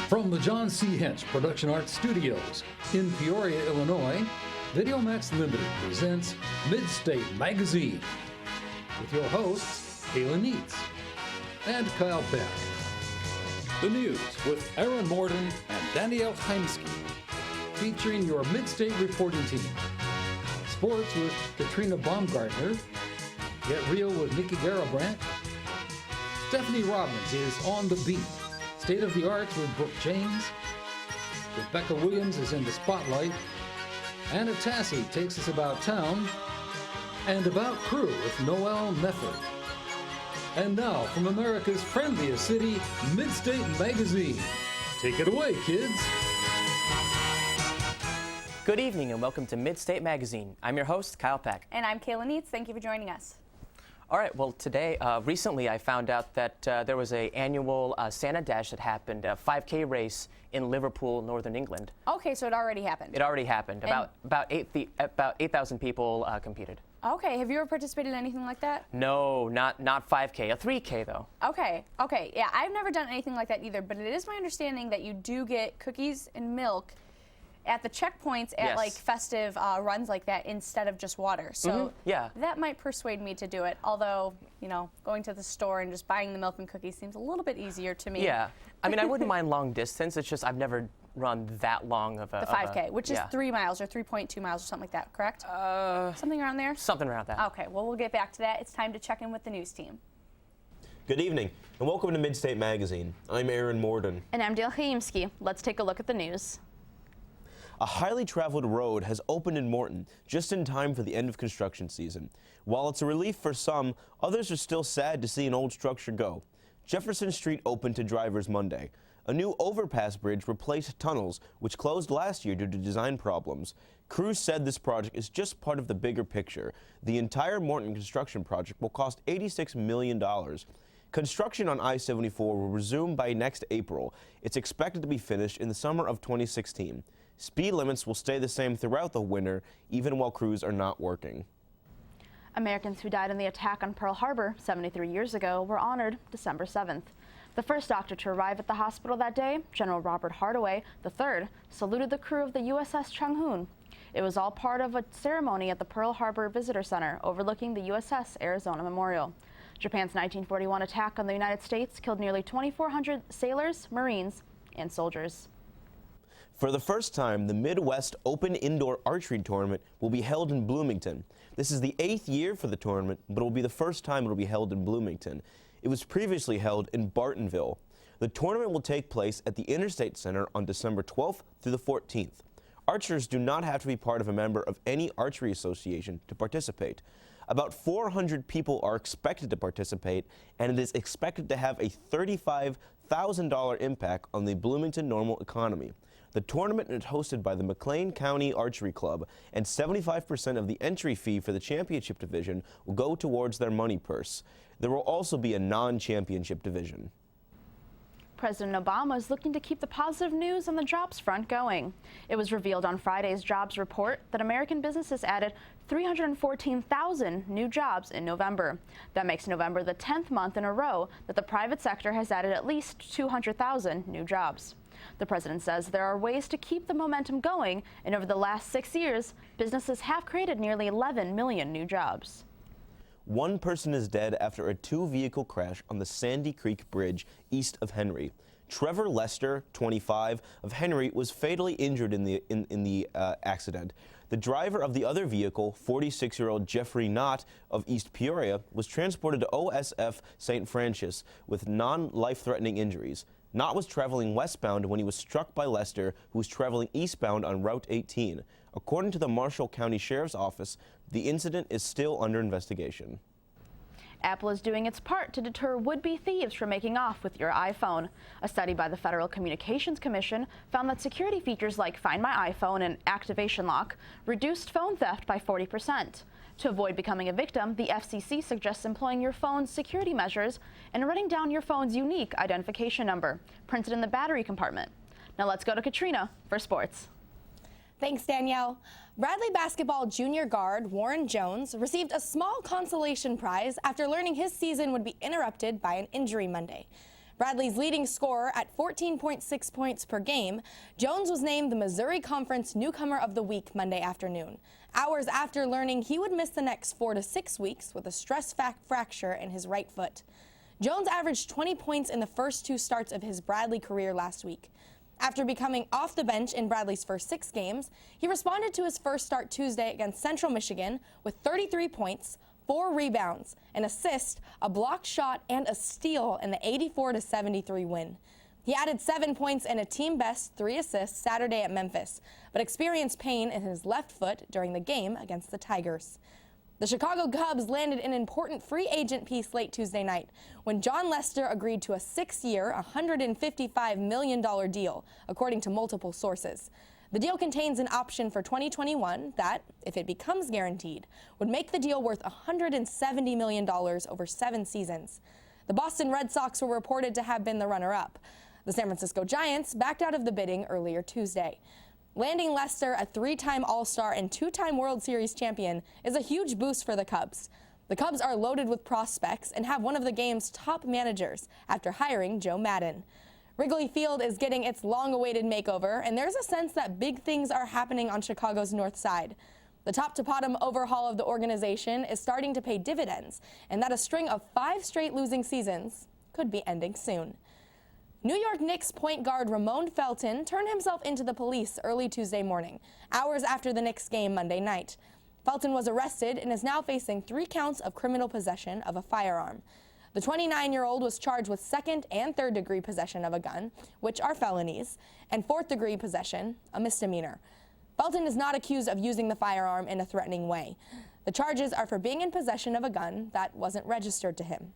From the John C. Hench Production Arts Studios in Peoria, Illinois, VideoMax Limited presents Midstate Magazine with your hosts, Kayla Neitz and Kyle Beck. The news with Aaron Morden and Danielle Heimski, featuring your Midstate reporting team. Sports with Katrina Baumgartner. Get Real with Nikki Garabrandt. Stephanie Robbins is on the beat. State of the Arts with Brooke James. Rebecca Williams is in the spotlight. Anna Tassi takes us about town. And About Crew with Noel Mefford. And now, from America's friendliest city, Midstate Magazine. Take it away, kids. Good evening and welcome to Midstate Magazine. I'm your host, Kyle Peck. And I'm Kayla Neitz. Thank you for joining us. All right, well, today, recently I found out that there was an annual Santa Dash that happened, a 5K race in Liverpool, Northern England. Okay, so it already happened. It already happened. About 8,000 people competed. Okay, have you ever participated in anything like that? No, not 5K, a 3K though. Okay, yeah, I've never done anything like that either, but it is my understanding that you do get cookies and milk at the checkpoints at Yes. like festive runs like that instead of just water. So yeah. that might persuade me to do it, although, you know, going to the store and just buying the milk and cookies seems a little bit easier to me. Yeah, I mean, I wouldn't mind long distance, it's just I've never run that long of a... The 5K, which is 3 miles or 3.2 miles or something like that, correct? Something around there? Something around that. Okay, well, we'll get back to that. It's time to check in with the news team. Good evening, and welcome to Midstate Magazine. I'm Aaron Morden. And I'm Dale Haimski. Let's take a look at the news. A highly traveled road has opened in Morton just in time for the end of construction season. While it's a relief for some, others are still sad to see an old structure go. Jefferson Street opened to drivers Monday. A new overpass bridge replaced tunnels, which closed last year due to design problems. Crews said this project is just part of the bigger picture. The entire Morton construction project will cost $86 million. Construction on I-74 will resume by next April. It's expected to be finished in the summer of 2016. Speed limits will stay the same throughout the winter, even while crews are not working. Americans who died in the attack on Pearl Harbor 73 years ago were honored December 7th. The first doctor to arrive at the hospital that day, General Robert Hardaway III, saluted the crew of the USS Chung-Hoon. It was all part of a ceremony at the Pearl Harbor Visitor Center overlooking the USS Arizona Memorial. Japan's 1941 attack on the United States killed nearly 2,400 sailors, Marines, and soldiers. For the first time, the Midwest Open Indoor Archery Tournament will be held in Bloomington. This is the 8th year for the tournament, but it will be the first time it will be held in Bloomington. It was previously held in Bartonville. The tournament will take place at the Interstate Center on December 12th through the 14th. Archers do not have to be part of a member of any archery association to participate. About 400 people are expected to participate, and it is expected to have a $35,000 impact on the Bloomington normal economy. The tournament is hosted by the McLean County Archery Club, and 75% of the entry fee for the championship division will go towards their money purse. There will also be a non-championship division. President Obama is looking to keep the positive news on the jobs front going. It was revealed on Friday's jobs report that American businesses added 314,000 new jobs in November. That makes November the 10th month in a row that the private sector has added at least 200,000 new jobs. The president says there are ways to keep the momentum going, and over the last 6 years, businesses have created nearly 11 million new jobs. One person is dead after a two-vehicle crash on the Sandy Creek Bridge east of Henry. Trevor Lester, 25, of Henry, was fatally injured in the accident. The driver of the other vehicle, 46-year-old Jeffrey Knott of East Peoria, was transported to OSF St. Francis with non-life-threatening injuries. Knott was traveling westbound when he was struck by Lester, who was traveling eastbound on Route 18. According to the Marshall County Sheriff's Office, the incident is still under investigation. Apple is doing its part to deter would-be thieves from making off with your iPhone. A study by the Federal Communications Commission found that security features like Find My iPhone and Activation Lock reduced phone theft by 40%. To avoid becoming a victim, the FCC suggests employing your phone's security measures and writing down your phone's unique identification number, printed in the battery compartment. Now let's go to Katrina for sports. Thanks, Danielle. Bradley basketball junior guard Warren Jones received a small consolation prize after learning his season would be interrupted by an injury Monday. Bradley's leading scorer at 14.6 points per game, Jones was named the Missouri Conference Newcomer of the Week Monday afternoon, hours after learning he would miss the next 4 to 6 weeks with a stress fracture in his right foot. Jones averaged 20 points in the first 2 starts of his Bradley career last week. After becoming off the bench in Bradley's first 6 games, he responded to his first start Tuesday against Central Michigan with 33 points, 4 rebounds, an assist, a blocked shot, and a steal in the 84-73 win. He added 7 points and a team-best 3 assists Saturday at Memphis, but experienced pain in his left foot during the game against the Tigers. The Chicago Cubs landed an important free agent piece late Tuesday night when John Lester agreed to a 6-year, $155 million deal, according to multiple sources. The deal contains an option for 2021 that, if it becomes guaranteed, would make the deal worth $170 million over 7 seasons. The Boston Red Sox were reported to have been the runner-up. The San Francisco Giants backed out of the bidding earlier Tuesday. Landing Lester, a 3-time All-Star and 2-time World Series champion, is a huge boost for the Cubs. The Cubs are loaded with prospects and have one of the game's top managers after hiring Joe Maddon. Wrigley Field is getting its long-awaited makeover, and there's a sense that big things are happening on Chicago's north side. The top-to-bottom overhaul of the organization is starting to pay dividends, and that a string of 5 straight losing seasons could be ending soon. New York Knicks point guard Ramon Felton turned himself into the police early Tuesday morning, hours after the Knicks game Monday night. Felton was arrested and is now facing 3 counts of criminal possession of a firearm. The 29-year-old was charged with 2nd and 3rd degree possession of a gun, which are felonies, and 4th degree possession, a misdemeanor. Felton is not accused of using the firearm in a threatening way. The charges are for being in possession of a gun that wasn't registered to him.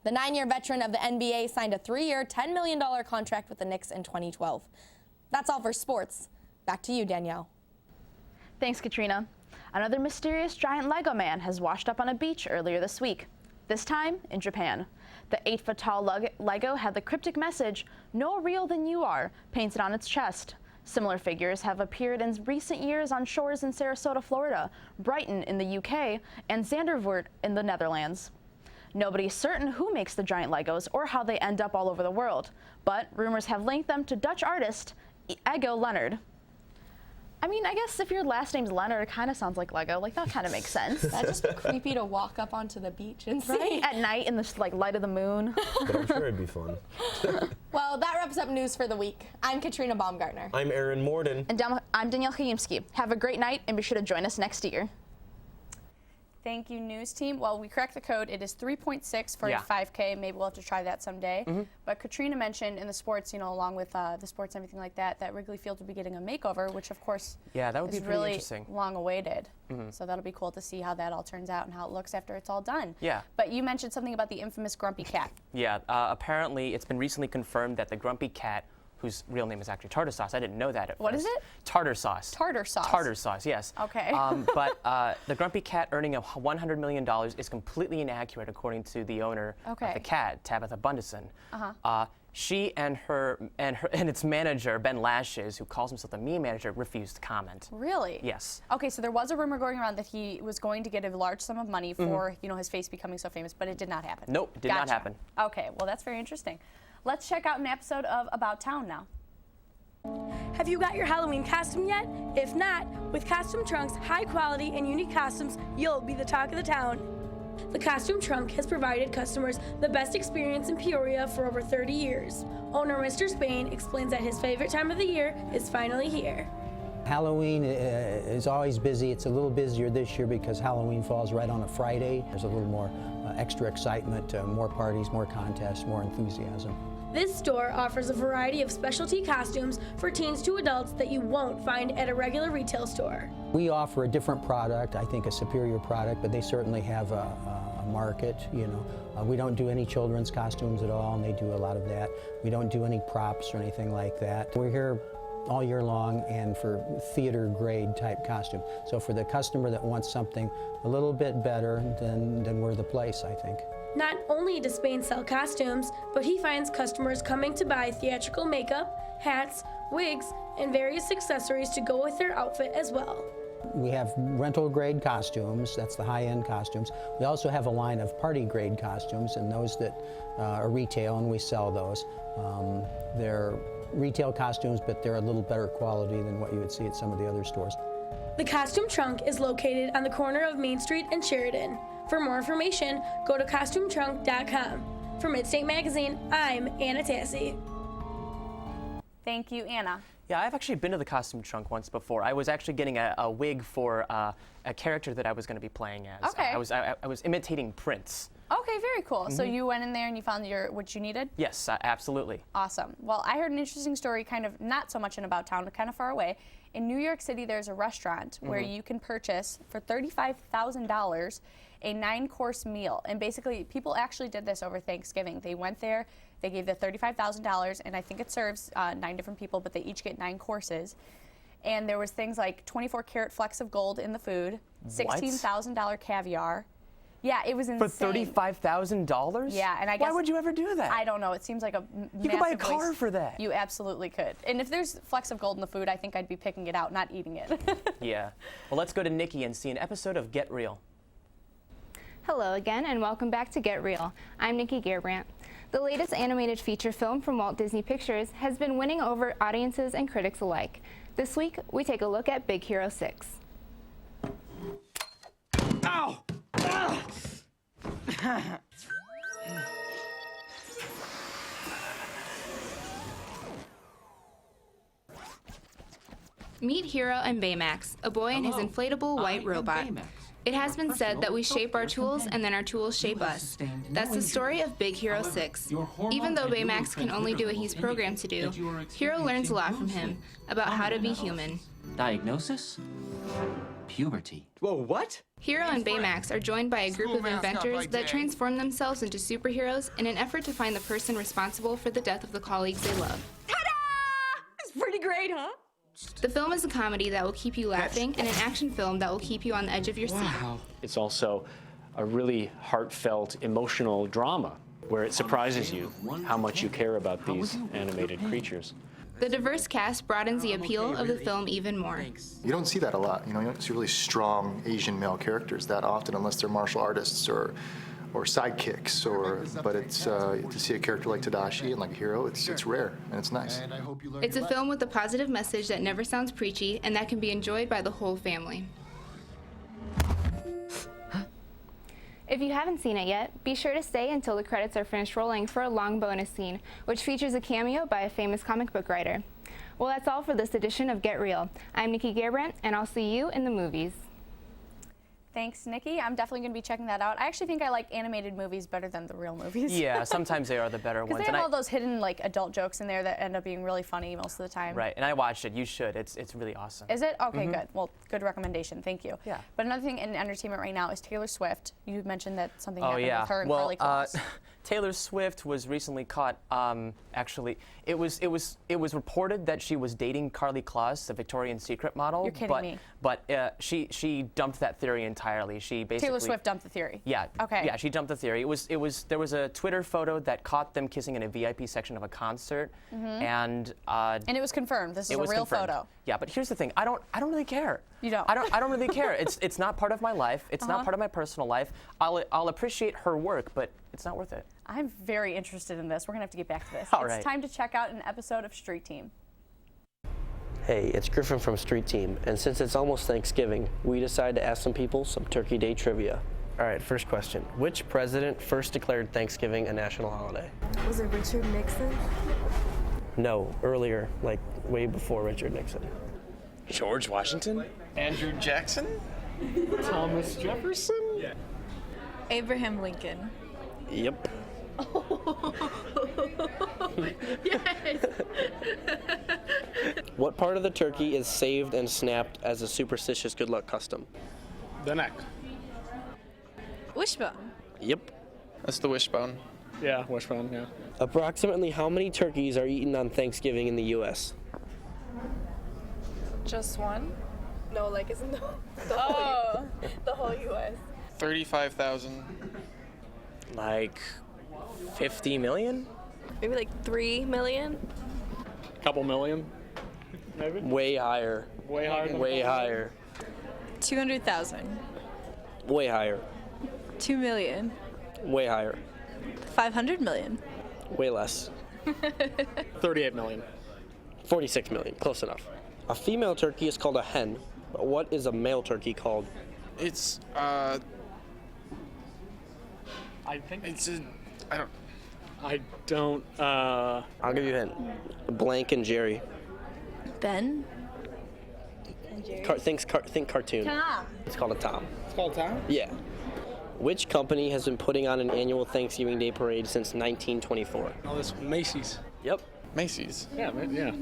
The 9-year veteran of the NBA signed a 3-year, $10 million contract with the Knicks in 2012. That's all for sports. Back to you, Danielle. Thanks, Katrina. Another mysterious giant Lego man has washed up on a beach earlier this week. This time in Japan. The 8-foot-tall Lego had the cryptic message, "No real than you are," painted on its chest. Similar figures have appeared in recent years on shores in Sarasota, Florida, Brighton in the UK, and Zandervoort in the Netherlands. Nobody's certain who makes the giant Legos or how they end up all over the world, but rumors have linked them to Dutch artist Ego Leonard. I mean, I guess if your last name's Leonard, it kind of sounds like Lego. Like, that kind of makes sense. That's just creepy to walk up onto the beach and see. Right? At night in the light of the moon. But I'm sure it'd be fun. Well, that wraps up news for the week. I'm Katrina Baumgartner. I'm Aaron Morden. And I'm Danielle Kajimski. Have a great night, and be sure to join us next year. Thank you, news team. Well, we cracked the code. It is 3.6 for a 5K. Maybe we'll have to try that someday. But Katrina mentioned in the sports, you know, along with the sports and everything like that, that Wrigley Field will be getting a makeover, which of course that would be is pretty really interesting. long awaited. So that'll be cool to see how that all turns out and how it looks after it's all done. Yeah. But you mentioned something about the infamous Grumpy Cat. Yeah, apparently it's been recently confirmed that the Grumpy Cat, whose real name is actually Tartar Sauce. I didn't know that at What first. is it? Tartar Sauce. Tartar Sauce. Tartar Sauce, yes. Okay. But the Grumpy Cat earning $100 million is completely inaccurate, according to the owner of the cat, Tabitha Bundesen. She and its manager, Ben Lashes, who calls himself the meme manager, refused to comment. Really? Yes. Okay, so there was a rumor going around that he was going to get a large sum of money for, you know, his face becoming so famous, but it did not happen. Nope, it did not happen. Okay, well, that's very interesting. Let's check out an episode of About Town now. Have you got your Halloween costume yet? If not, with Costume Trunk's high quality and unique costumes, you'll be the talk of the town. The Costume Trunk has provided customers the best experience in Peoria for over 30 years. Owner Mr. Spain explains that his favorite time of the year is finally here. Halloween is always busy. It's a little busier this year because Halloween falls right on a Friday. There's a little more extra excitement, more parties, more contests, more enthusiasm. This store offers a variety of specialty costumes for teens to adults that you won't find at a regular retail store. We offer a different product, I think a superior product, but they certainly have a market, you know. We don't do any children's costumes at all, and they do a lot of that. We don't do any props or anything like that. We're here all year long and for theater grade type costume. So for the customer that wants something a little bit better, then we're the place, I think. Not only does Spain sell costumes, but he finds customers coming to buy theatrical makeup, hats, wigs, and various accessories to go with their outfit as well. We have rental grade costumes, that's the high-end costumes. We also have a line of party grade costumes, and those that are retail, and we sell those. They're retail costumes, but they're a little better quality than what you would see at some of the other stores. The Costume Trunk is located on the corner of Main Street and Sheridan. For more information, go to costumetrunk.com. For Midstate Magazine, I'm Anna Tassi. Thank you, Anna. Yeah, I've actually been to the Costume Trunk once before. I was actually getting a wig for a character that I was going to be playing as. Okay. I was imitating Prince. Okay, very cool. So you went in there and you found what you needed? Yes, absolutely. Awesome. Well, I heard an interesting story, kind of not so much in about town, but kind of far away. In New York City, there's a restaurant where you can purchase for $35,000 a 9-course meal. And basically, people actually did this over Thanksgiving. They went there, they gave the $35,000, and I think it serves 9 different people, but they each get 9 courses. And there was things like 24-karat flecks of gold in the food, $16,000 caviar. Yeah, it was insane. For $35,000? Yeah, and I guess... Why would you ever do that? I don't know. It seems like a You could buy a massive car waste. for that. You absolutely could. And if there's flecks of gold in the food, I think I'd be picking it out, not eating it. Yeah. Well, let's go to Nikki and see an episode of Get Real. Hello again, and welcome back to Get Real. I'm Nikki Gerbrandt. The latest animated feature film from Walt Disney Pictures has been winning over audiences and critics alike. This week, we take a look at Big Hero 6. Ow! Ah! Meet Hero and Baymax, a boy and his inflatable white robot. It has been said that we shape our tools and then our tools shape us. That's the story of Big Hero 6. Even though Baymax can only do what he's programmed to do, Hero learns a lot from him about how to be human. Diagnosis? Puberty. Whoa, what? Hero and Baymax are joined by a group of inventors that transform themselves into superheroes in an effort to find the person responsible for the death of the colleagues they love. Ta-da! It's pretty great, huh? The film is a comedy that will keep you laughing and an action film that will keep you on the edge of your seat. Wow. It's also a really heartfelt, emotional drama where it surprises you how much you care about these animated creatures. The diverse cast broadens the appeal of the film even more. You don't see that a lot. You don't see really strong Asian male characters that often, unless they're martial artists or sidekicks, but it's to see a character like Tadashi and like a Hero, it's rare and it's nice. It's a film with a positive message that never sounds preachy and that can be enjoyed by the whole family. If you haven't seen it yet, be sure to stay until the credits are finished rolling for a long bonus scene, which features a cameo by a famous comic book writer. Well, that's all for this edition of Get Real. I'm Nikki Gerbrandt, and I'll see you in the movies. Thanks, Nikki. I'm definitely going to be checking that out. I actually think I like animated movies better than the real movies. Yeah, sometimes they are the better ones. Because they have all those hidden adult jokes in there that end up being really funny most of the time. Right, and I watched it. You should. It's really awesome. Is it? Okay, good. Well, good recommendation. Thank you. Yeah. But another thing in entertainment right now is Taylor Swift. You mentioned that something happened with her and Carly Claus. Taylor Swift was recently caught. Actually, it was reported that she was dating Carly Claus, the Victoria's Secret model. You're kidding me. But she dumped that theory entirely. She basically Taylor Swift dumped the theory. Yeah. Okay. Yeah, she dumped the theory. There was a Twitter photo that caught them kissing in a VIP section of a concert, and it was confirmed. This is a real photo. Yeah, but here's the thing. I don't really care. You don't. I don't really care. It's not part of my life. It's not part of my personal life. I'll appreciate her work, but it's not worth it. I'm very interested in this. We're gonna have to get back to this. All right. It's time to check out an episode of Street Team. Hey, it's Griffin from Street Team, and since it's almost Thanksgiving, we decided to ask some people some Turkey Day trivia. All right, first question. Which president first declared Thanksgiving a national holiday? Was it Richard Nixon? No, earlier, like way before Richard Nixon. George Washington? Andrew Jackson? Thomas Jefferson? Yeah. Abraham Lincoln. Yep. Yes! What part of the turkey is saved and snapped as a superstitious good luck custom? The neck. Wishbone. Yep. That's the wishbone. Yeah, wishbone, yeah. Approximately how many turkeys are eaten on Thanksgiving in the U.S.? Just one? No, isn't the whole U.S. 35,000. Like 50 million? Maybe 3 million? Couple million, maybe? Way higher. Way higher? Way higher. 200,000. Way higher. 2 million. Way higher. 500 million. Way less. 38 million. 46 million. Close enough. A female turkey is called a hen, but what is a male turkey called? It's, I think I don't, I'll give you a hint. Blank and Jerry. Ben? Think cartoon. Tom. It's called a tom. It's called Tom? Yeah. Which company has been putting on an annual Thanksgiving Day parade since 1924? Oh, this Macy's. Yep. Macy's. yeah, yeah.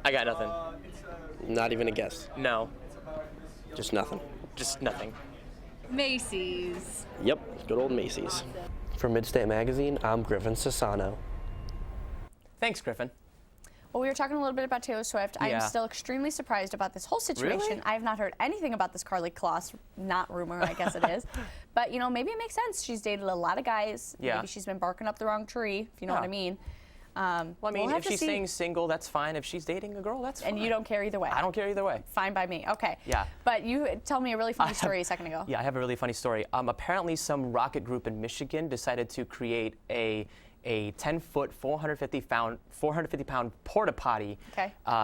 I got nothing. Not even a guess. No. Just nothing. Just nothing. Macy's. Yep. Good old Macy's. For Midstate Magazine, I'm Griffin Sassano. Thanks, Griffin. Well, we were talking a little bit about Taylor Swift. I am still extremely surprised about this whole situation. Really? I have not heard anything about this Karlie Kloss, not rumor, I guess it is. But, you know, maybe it makes sense. She's dated a lot of guys. Yeah. Maybe she's been barking up the wrong tree, if you know what I mean. Well, I mean, if she's staying single, that's fine. If she's dating a girl, that's fine. And you don't care either way? I don't care either way. Fine by me. Okay. Yeah. But you told me a really funny story a second ago. Yeah, I have a really funny story. Apparently, some rocket group in Michigan decided to create a 10-foot, 450-pound porta potty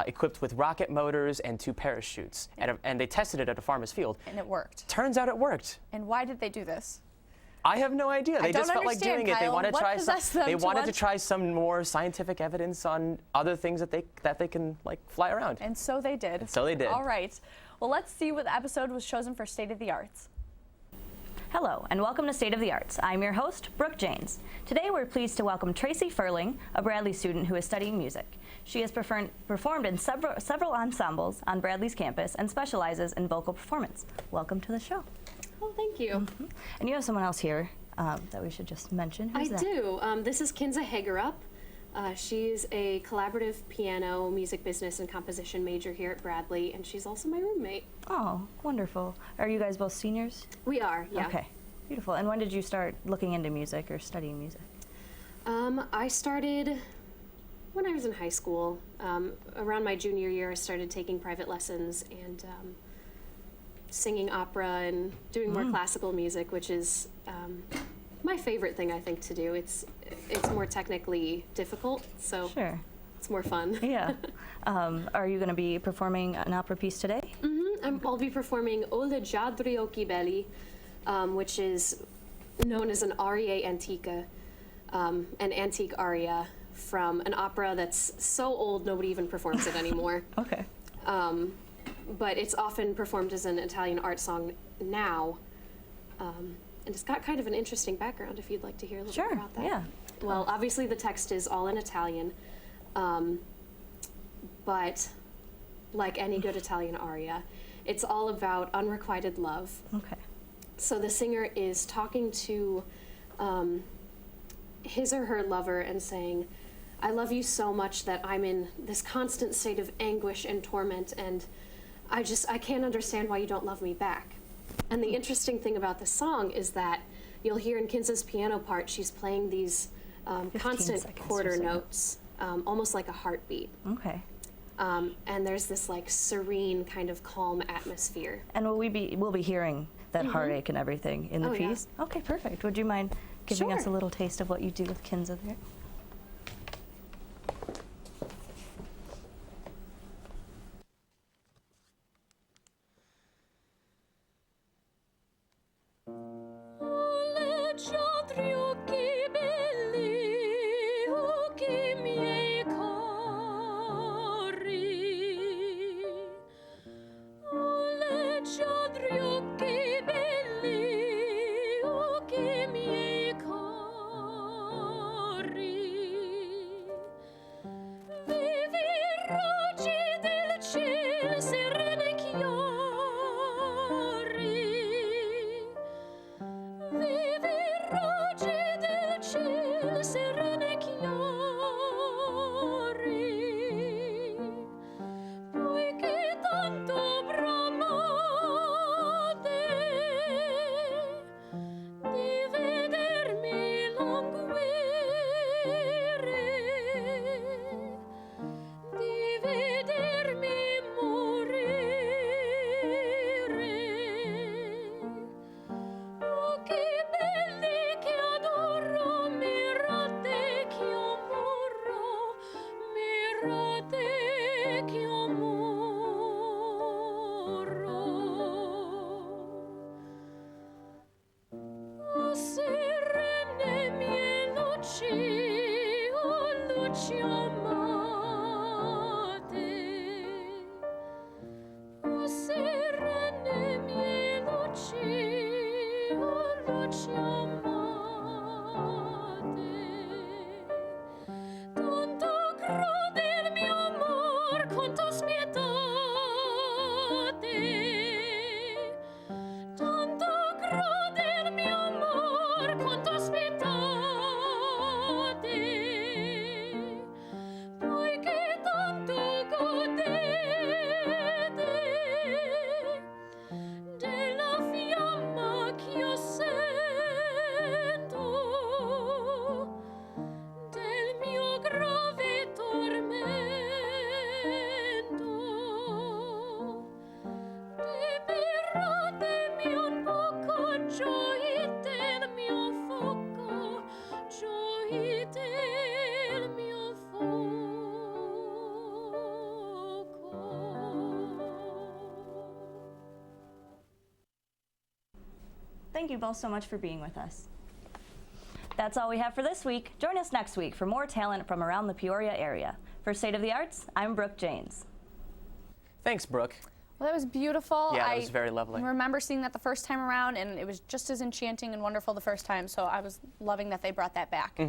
equipped with rocket motors and 2 parachutes. And they tested it at a farmer's field. And it worked. Turns out it worked. And why did they do this? I have no idea. They just felt like doing it. They wanted to try some. They wanted to to try some more scientific evidence on other things that they can like fly around. And so they did. So they did. All right. Well, let's see what episode was chosen for State of the Arts. Hello, and welcome to State of the Arts. I'm your host, Brooke Janes. Today we're pleased to welcome Tracy Furling, a Bradley student who is studying music. She has performed in several ensembles on Bradley's campus and specializes in vocal performance. Welcome to the show. Oh, thank you. Mm-hmm. And you have someone else here that we should just mention. Who's that? I do. This is Kinza Hagerup. She's a collaborative piano, music business, and composition major here at Bradley, and she's also my roommate. Oh, wonderful. Are you guys both seniors? We are, yeah. Okay, beautiful. And when did you start looking into music or studying music? I started when I was in high school. Around my junior year, I started taking private lessons and singing opera and doing more classical music, which is my favorite thing, I think, to do. It's more technically difficult, so it's more fun. Yeah. Are you going to be performing an opera piece today? Mm-hmm. I'll be performing Ole Jadrioki Belli, which is known as an aria antica, an antique aria from an opera that's so old nobody even performs it anymore. Okay. But it's often performed as an Italian art song now. And it's got kind of an interesting background if you'd like to hear a little bit about that. Yeah. Well, obviously the text is all in Italian, but like any good Italian aria, it's all about unrequited love. Okay. So the singer is talking to his or her lover and saying, I love you so much that I'm in this constant state of anguish and torment, and I can't understand why you don't love me back. And the interesting thing about this song is that you'll hear in Kinza's piano part, she's playing these constant quarter notes, almost like a heartbeat. Okay. And there's this like serene kind of calm atmosphere. And we'll be hearing that heartache and everything in the piece? Yeah. Okay, perfect. Would you mind giving us a little taste of what you do with Kinza there? Thank you both so much for being with us. That's all we have for this week. Join us next week for more talent from around the Peoria area. For State of the Arts, I'm Brooke Janes. Thanks, Brooke. Well, that was beautiful. Yeah, that was very lovely. I remember seeing that the first time around, and it was just as enchanting and wonderful the first time, so I was loving that they brought that back.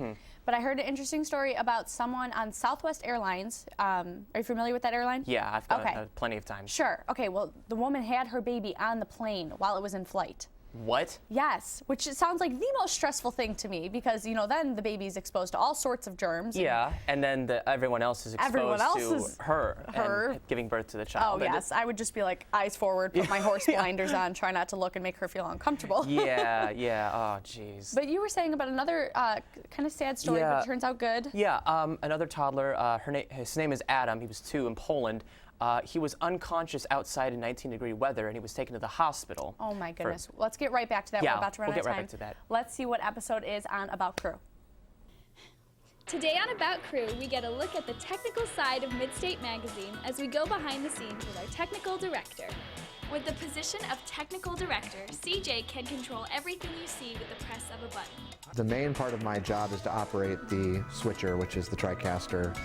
But I heard an interesting story about someone on Southwest Airlines. Are you familiar with that airline? Yeah, I've done plenty of times. Sure. Okay, well, the woman had her baby on the plane while it was in flight. What? Yes, which it sounds like the most stressful thing to me because, you know, then the baby's exposed to all sorts of germs. Yeah, and then everyone else is exposed to her and giving birth to the child. Oh, yes. I would just be like, eyes forward, put my horse blinders on, try not to look and make her feel uncomfortable. Yeah. Oh, jeez. But you were saying about another kind of sad story, but it turns out good. Yeah, another toddler, his name is Adam. He was 2 in Poland. He was unconscious outside in 19-degree weather, and he was taken to the hospital. Oh, my goodness. Let's get right back to that. Yeah, we're about to run out of time. We'll get right back to that. Let's see what episode is on About Crew. Today on About Crew, we get a look at the technical side of Midstate Magazine as we go behind the scenes with our technical director. With the position of technical director, CJ can control everything you see with the press of a button. The main part of my job is to operate the switcher, which is the TriCaster.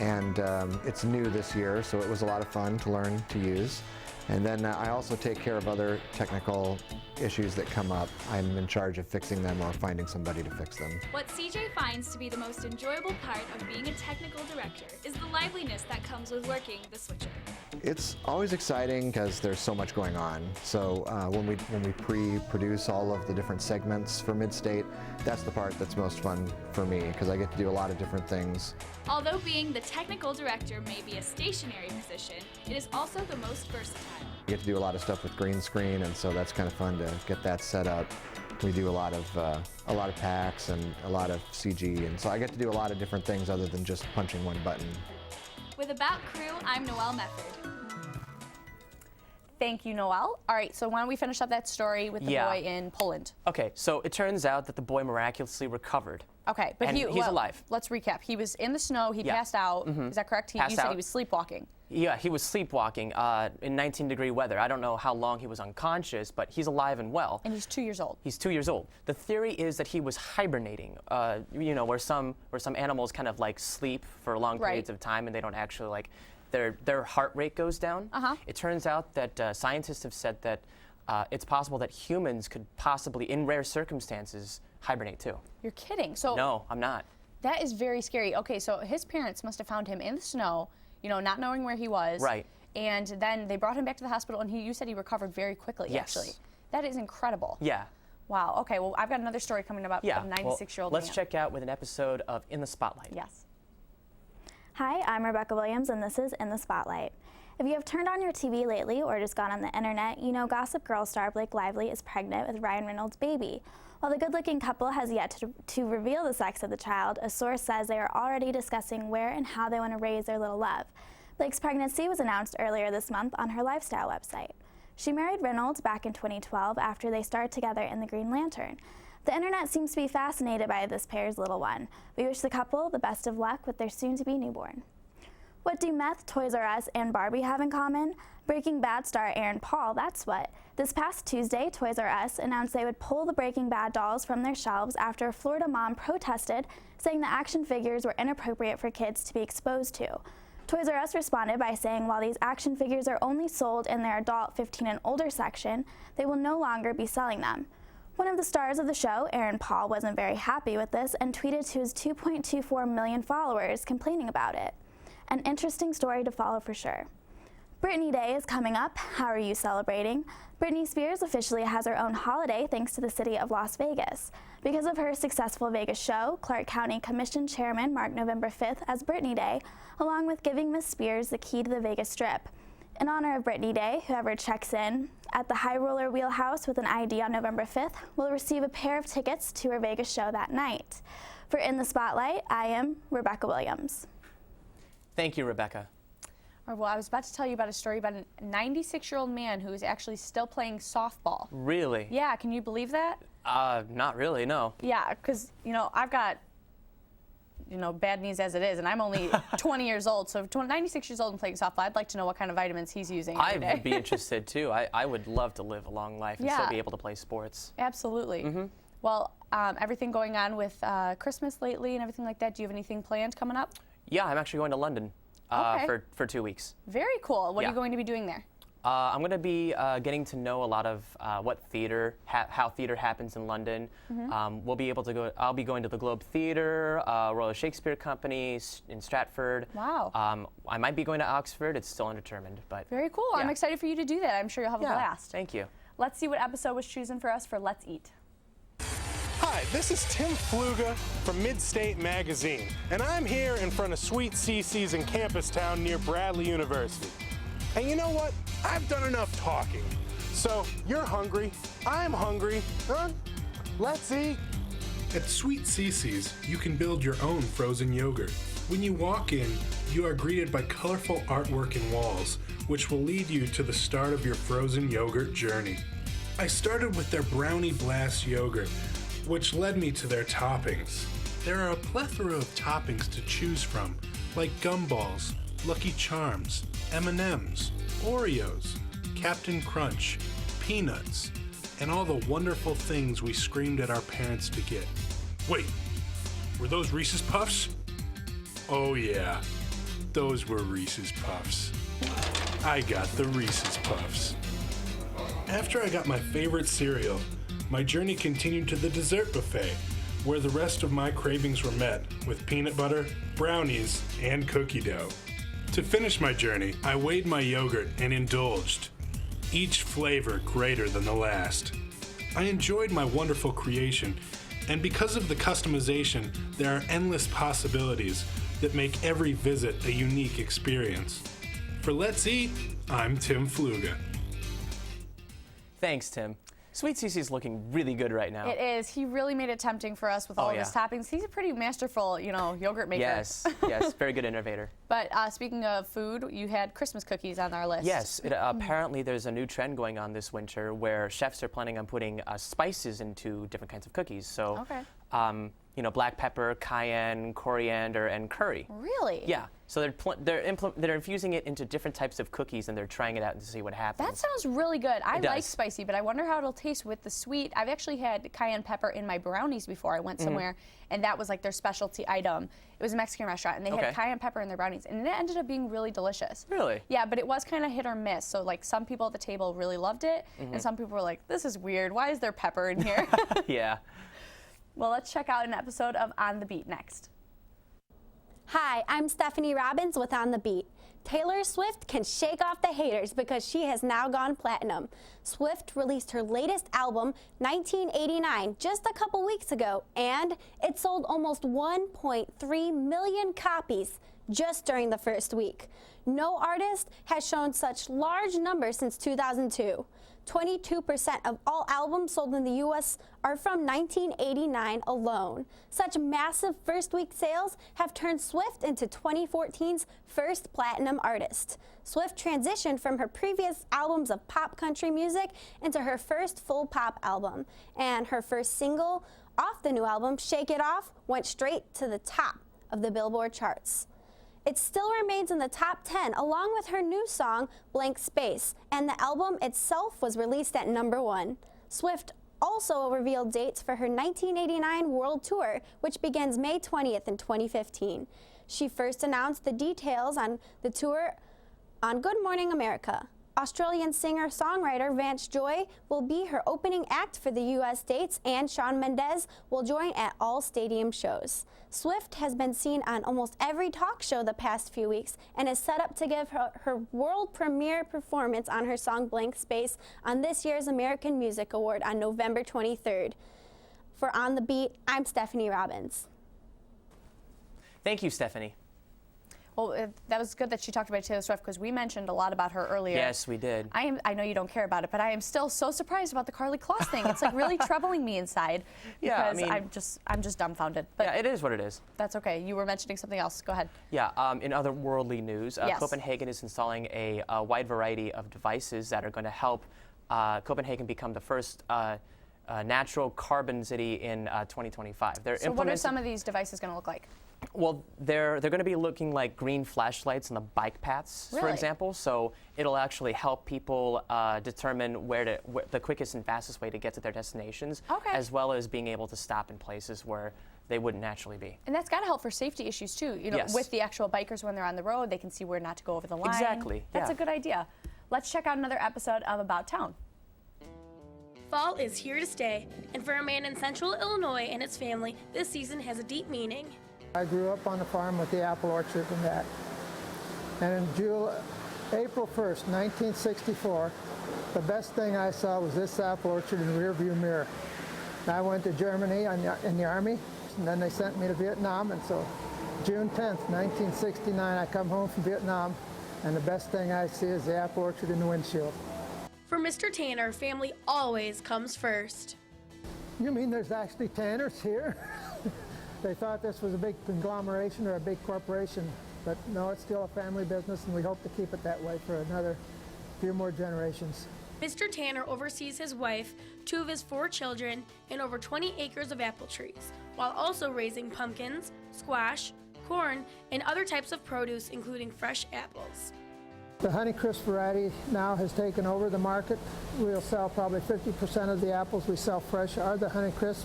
And it's new this year, so it was a lot of fun to learn to use. And then I also take care of other technical issues that come up. I'm in charge of fixing them or finding somebody to fix them. What CJ finds to be the most enjoyable part of being a technical director is the liveliness that comes with working the switcher. It's always exciting because there's so much going on. So when we pre-produce all of the different segments for Midstate, that's the part that's most fun for me because I get to do a lot of different things. Although being the technical director may be a stationary position, it is also the most versatile. We get to do a lot of stuff with green screen, and so that's kind of fun to get that set up. We do a lot of packs and a lot of CG, and so I get to do a lot of different things other than just punching one button. With About Crew, I'm Noelle Mefford. Thank you, Noelle. All right, so why don't we finish up that story with the boy in Poland? Okay, so it turns out that the boy miraculously recovered. Okay, but he's alive. Let's recap. He was in the snow. He passed out. Is that correct? You said he was sleepwalking. Yeah, he was sleepwalking in 19-degree weather. I don't know how long he was unconscious, but he's alive and well. And he's 2 years old. He's 2 years old. The theory is that he was hibernating, you know, where some animals kind of like sleep for long periods of time and they don't actually like, their heart rate goes down. It turns out that scientists have said that it's possible that humans could possibly, in rare circumstances, hibernate too. You're kidding. So no, I'm not. That is very scary. Okay, so his parents must have found him in the snow, you know, not knowing where he was. Right. And then they brought him back to the hospital, and you said he recovered very quickly, actually. That is incredible. Yeah. Wow. Okay, well, I've got another story coming about the 96-year-old man. Let's check out with an episode of In the Spotlight. Yes. Hi, I'm Rebecca Williams, and this is In the Spotlight. If you have turned on your TV lately or just gone on the internet, you know Gossip Girl star Blake Lively is pregnant with Ryan Reynolds' baby. While the good-looking couple has yet to reveal the sex of the child, a source says they are already discussing where and how they want to raise their little love. Blake's pregnancy was announced earlier this month on her lifestyle website. She married Reynolds back in 2012 after they starred together in The Green Lantern. The internet seems to be fascinated by this pair's little one. We wish the couple the best of luck with their soon-to-be newborn. What do meth, Toys R Us, and Barbie have in common? Breaking Bad star Aaron Paul, that's what. This past Tuesday, Toys R Us announced they would pull the Breaking Bad dolls from their shelves after a Florida mom protested, saying the action figures were inappropriate for kids to be exposed to. Toys R Us responded by saying while these action figures are only sold in their adult 15 and older section, they will no longer be selling them. One of the stars of the show, Aaron Paul, wasn't very happy with this and tweeted to his 2.24 million followers complaining about it. An interesting story to follow for sure. Britney Day is coming up. How are you celebrating? Britney Spears officially has her own holiday thanks to the city of Las Vegas. Because of her successful Vegas show, Clark County Commission Chairman marked November 5th as Britney Day, along with giving Miss Spears the key to the Vegas Strip. In honor of Britney Day, whoever checks in at the High Roller Wheelhouse with an ID on November 5th will receive a pair of tickets to her Vegas show that night. For In the Spotlight, I am Rebecca Williams. Thank you, Rebecca. Well, I was about to tell you about a story about a 96-year-old man who is actually still playing softball. Really? Yeah, can you believe that? Not really, no. Yeah, because, I've got, bad knees as it is, and I'm only 20 years old, so 96 years old and playing softball, I'd like to know what kind of vitamins he's using every day. I would be interested, too. I would love to live a long life and still be able to play sports. Absolutely. Mm-hmm. Well, everything going on with Christmas lately and everything like that, do you have anything planned coming up? Yeah, I'm actually going to London. Okay. For 2 weeks. Very cool. What are you going to be doing there? I'm going to be getting to know a lot of what theater, how theater happens in London. Mm-hmm. We'll be able to go. I'll be going to the Globe Theater, Royal Shakespeare Company in Stratford. Wow. I might be going to Oxford. It's still undetermined, but very cool. Yeah. I'm excited for you to do that. I'm sure you'll have a blast. Thank you. Let's see what episode was chosen for us for Let's Eat. Hi, this is Tim Fluga from Midstate Magazine, and I'm here in front of Sweet CC's in Campus Town near Bradley University. And you know what? I've done enough talking. So, you're hungry, I'm hungry, let's eat. At Sweet CC's, you can build your own frozen yogurt. When you walk in, you are greeted by colorful artwork in walls, which will lead you to the start of your frozen yogurt journey. I started with their Brownie Blast yogurt, which led me to their toppings. There are a plethora of toppings to choose from, like gumballs, Lucky Charms, M&Ms, Oreos, Captain Crunch, peanuts, and all the wonderful things we screamed at our parents to get. Wait, were those Reese's Puffs? Oh yeah, those were Reese's Puffs. I got the Reese's Puffs. After I got my favorite cereal, my journey continued to the dessert buffet, where the rest of my cravings were met with peanut butter, brownies, and cookie dough. To finish my journey, I weighed my yogurt and indulged, each flavor greater than the last. I enjoyed my wonderful creation, and because of the customization, there are endless possibilities that make every visit a unique experience. For Let's Eat, I'm Tim Fluga. Thanks, Tim. Sweet CC's looking really good right now. It is. He really made it tempting for us with all of his toppings. He's a pretty masterful, yogurt maker. Yes, very good innovator. But speaking of food, you had Christmas cookies on our list. Yes, apparently there's a new trend going on this winter where chefs are planning on putting spices into different kinds of cookies. So, black pepper, cayenne, coriander, and curry. Really? Yeah. So they're infusing it into different types of cookies, and they're trying it out to see what happens. That sounds really good. I like spicy, but I wonder how it'll taste with the sweet. I've actually had cayenne pepper in my brownies before. I went somewhere, and that was like their specialty item. It was a Mexican restaurant, and they had cayenne pepper in their brownies, and it ended up being really delicious. Really? Yeah, but it was kind of hit or miss. So like some people at the table really loved it, and some people were like, "This is weird. Why is there pepper in here?" Yeah. Well, let's check out an episode of On the Beat next. Hi, I'm Stephanie Robbins with On the Beat. Taylor Swift can shake off the haters because she has now gone platinum. Swift released her latest album, 1989, just a couple weeks ago, and it sold almost 1.3 million copies just during the first week. No artist has shown such large numbers since 2002. 22% of all albums sold in the U.S. are from 1989 alone. Such massive first-week sales have turned Swift into 2014's first platinum artist. Swift transitioned from her previous albums of pop country music into her first full pop album, and her first single off the new album, Shake It Off, went straight to the top of the Billboard charts. It still remains in the top 10 along with her new song, Blank Space, and the album itself was released at #1. Swift also revealed dates for her 1989 World Tour, which begins May 20th in 2015. She first announced the details on the tour on Good Morning America. Australian singer-songwriter Vance Joy will be her opening act for the U.S. dates, and Shawn Mendes will join at all stadium shows. Swift has been seen on almost every talk show the past few weeks and is set up to give her world premiere performance on her song Blank Space on this year's American Music Award on November 23rd. For On the Beat, I'm Stephanie Robbins. Thank you, Stephanie. Well, that was good that she talked about Taylor Swift, because we mentioned a lot about her earlier. Yes, we did. I know you don't care about it, but I am still so surprised about the Carly Kloss thing. It's like really troubling me inside. Yeah, I because mean, I'm just dumbfounded. But yeah, it is what it is. That's okay. You were mentioning something else. Go ahead. Yeah, in other worldly news, Yes. Copenhagen is installing a wide variety of devices that are going to help Copenhagen become the first natural carbon city in 2025. So what are some of these devices going to look like? Well, they're going to be looking like green flashlights on the bike paths, for Really? example. So it'll actually help people determine where the quickest and fastest way to get to their destinations, Okay. as well as being able to stop in places where they wouldn't naturally be. And that's got to help for safety issues too. You know, Yes. with the actual bikers when they're on the road, they can see where not to go over the line. Exactly, That's yeah. a good idea. Let's check out another episode of About Town. Fall is here to stay, and for a man in central Illinois and his family, this season has a deep meaning. I grew up on the farm with the apple orchard and that. And in April 1st, 1964, the best thing I saw was this apple orchard in the rearview mirror. I went to Germany in the Army, and then they sent me to Vietnam, and so June 10th, 1969, I come home from Vietnam, and the best thing I see is the apple orchard in the windshield. For Mr. Tanner, family always comes first. You mean there's actually Tanners here? They thought this was a big conglomeration or a big corporation, but no, it's still a family business, and we hope to keep it that way for another few more generations. Mr. Tanner oversees his wife, 2 of his 4 children, and over 20 acres of apple trees, while also raising pumpkins, squash, corn, and other types of produce, including fresh apples. The Honeycrisp variety now has taken over the market. We'll sell probably 50% of the apples we sell fresh are the Honeycrisp.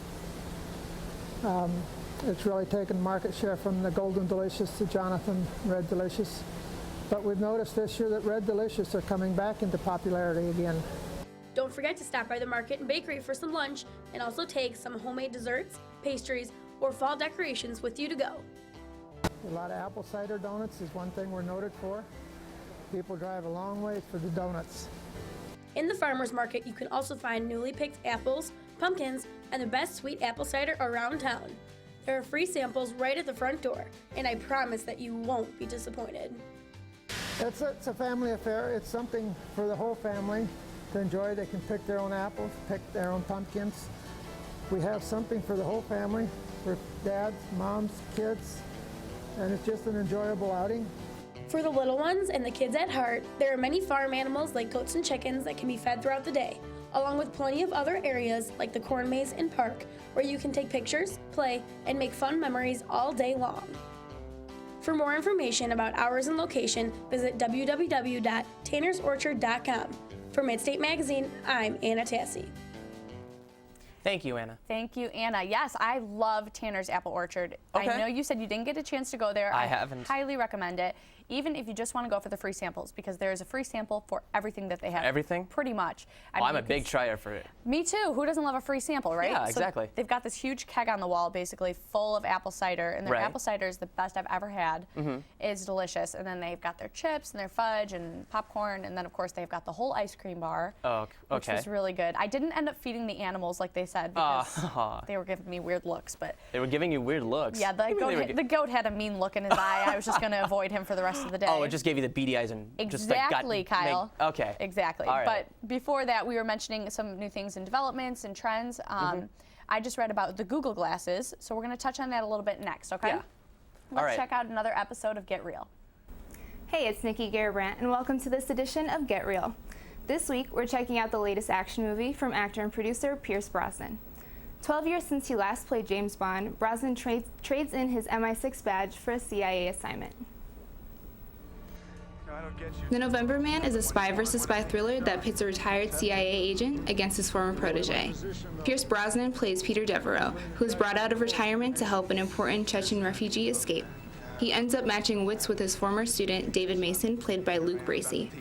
It's really taken market share from the Golden Delicious to Jonathan Red Delicious. But we've noticed this year that Red Delicious are coming back into popularity again. Don't forget to stop by the market and bakery for some lunch, and also take some homemade desserts, pastries, or fall decorations with you to go. A lot of apple cider donuts is one thing we're noted for. People drive a long way for the donuts. In the farmer's market, you can also find newly picked apples, pumpkins, and the best sweet apple cider around town. There are free samples right at the front door, and I promise that you won't be disappointed. It's a family affair. It's something for the whole family to enjoy. They can pick their own apples, pick their own pumpkins. We have something for the whole family, for dads, moms, kids, and it's just an enjoyable outing. For the little ones and the kids at heart, there are many farm animals like goats and chickens that can be fed throughout the day, along with plenty of other areas like the corn maze and park, where you can take pictures, play, and make fun memories all day long. For more information about hours and location, visit www.tannersorchard.com. For Midstate Magazine, I'm Anna Tassi. Thank you, Anna. Thank you, Anna. Yes, I love Tanner's Apple Orchard. Okay. I know you said you didn't get a chance to go there. I haven't. Highly recommend it, even if you just want to go for the free samples, because there is a free sample for everything that they have. Everything? Pretty much. I'm a big trier for it. Me too. Who doesn't love a free sample, right? Yeah, exactly. So they've got this huge keg on the wall, basically full of apple cider, and their Right. apple cider is the best I've ever had. Mhm. It's delicious. And then they've got their chips and their fudge and popcorn, and then of course they've got the whole ice cream bar. Oh, Which okay. was really good. I didn't end up feeding the animals like they said because they were giving me weird looks, but They were giving you weird looks. yeah, What do you mean they were the goat had a mean look in his eye. I was just going to avoid him for the rest of the day. Oh, it just gave you the beady eyes and just like got Exactly, Kyle. Okay. Exactly. All right. But before that, we were mentioning some new things in developments and trends. I just read about the Google glasses, so we're going to touch on that a little bit next, okay? Yeah. Let's All right. check out another episode of Get Real. Hey, it's Nikki Garibrandt, and welcome to this edition of Get Real. This week, we're checking out the latest action movie from actor and producer Pierce Brosnan. 12 years since he last played James Bond, Brosnan trades in his MI6 badge for a CIA assignment. The November Man is a spy versus spy thriller that pits a retired CIA agent against his former protege. Pierce Brosnan plays Peter Devereaux, who is brought out of retirement to help an important Chechen refugee escape. He ends up matching wits with his former student, David Mason, played by Luke Bracey.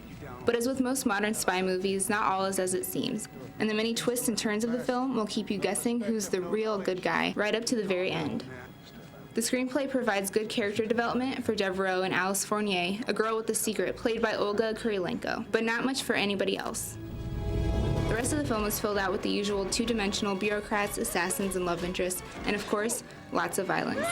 But as with most modern spy movies, not all is as it seems, and the many twists and turns of the film will keep you guessing who's the real good guy right up to the very end. The screenplay provides good character development for Devereaux and Alice Fournier, a girl with a secret played by Olga Kurilenko, but not much for anybody else. The rest of the film is filled out with the usual two-dimensional bureaucrats, assassins, and love interests, and of course, lots of violence.